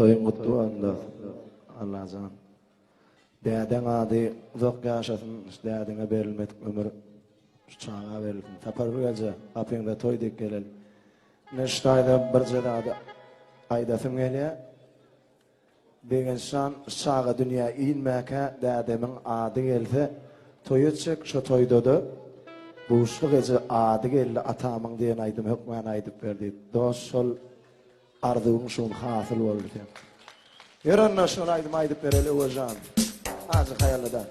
Toyun kutlu anda Allah'can. Däden ady uzak yaşasın, dädene berilmedik ömür çağa verilsin. Tapar gelce, apyňda toy dek gelel. Neştayda bir jada aýdasym gelýär. Begen şan çağa dünýä inmäke dädemin ady gelse, toy etjek, şo toyda da buşluk ece ady geldi atamyň diýen aýdym, hökmän aýdyp berdi. Doş şol arzuň şol hasyl boldy. Ýörenler şol aýdym aýdyp bereli ojan. Azı hayalda.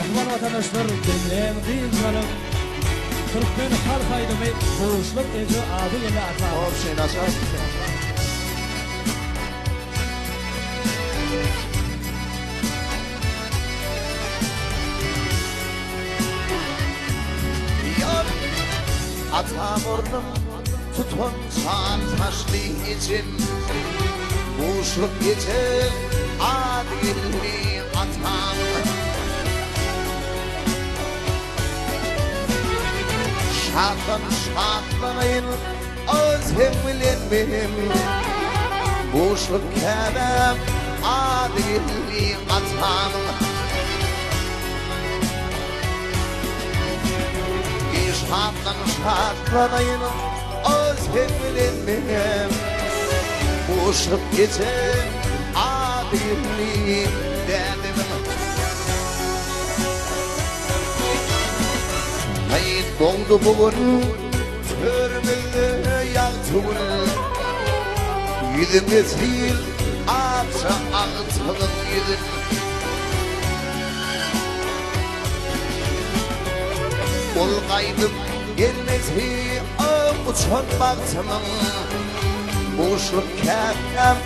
Ahval vatandaşlar, dinleyen dinleyen Türkmen halk aydımı boğuşluk ece adı ile atlar. O şey nasıl? Atam ornum tutun çan taşlı için boşluk geçer adilli atam şatlanayın özüm bilen benim boşluk kedem adilli atam şatlanayın özüm bilen benim boşluk geçer adilli derdim Hayit doğdu bugün törmeli yağtımın yüzüme sil atsa ağıtılın yüzün Ol kaydım gelmesi uçan baktımın boşluk kârem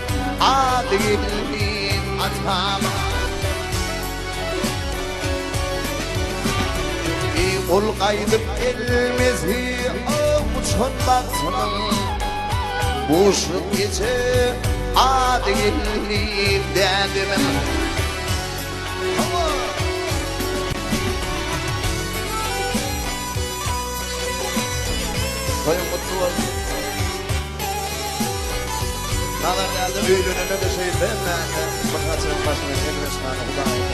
adilli atam Ol kaydım gelmesi uçan baktımın boşluk geçer adilli derdimin Toyun kutlu olsun. Nalar geldi büyülününe de şey benle bakatının başına gelmesine Huday'a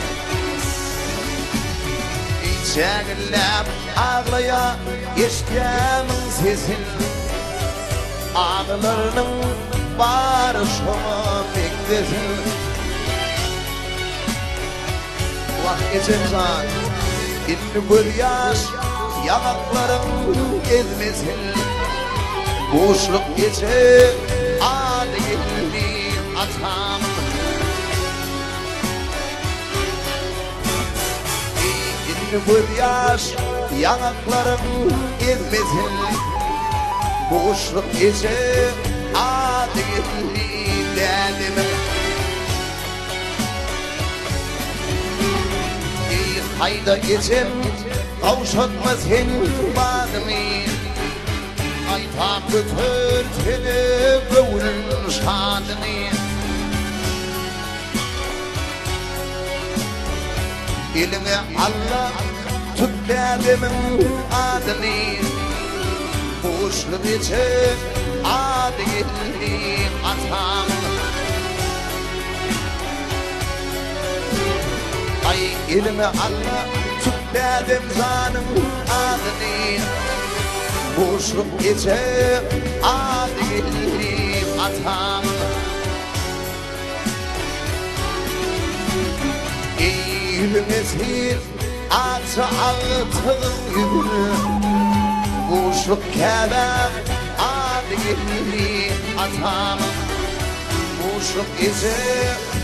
İçeğillem ağlaya eşkemin sesin Ağlarının barışımı beklesin Vah geçen zan İnni bir yaş yanaklarım gelmesin Boşluk geçer adilli atam İnni bir yaş yanaklarım gelmesin Boşluk geçer adilli derdim Hayda geçer kavuşatma senin bağını Ayta götür seni gönlün şadını Eline Allah tut derdimin adını Boşluk geçer adilli atam Ay eline Allah tut derdim zanım adını Boşluk geçer adilli atam Eylüme sil atsa ağıtın yüzünü Boşluk kedem adilli atam Boşluk geçer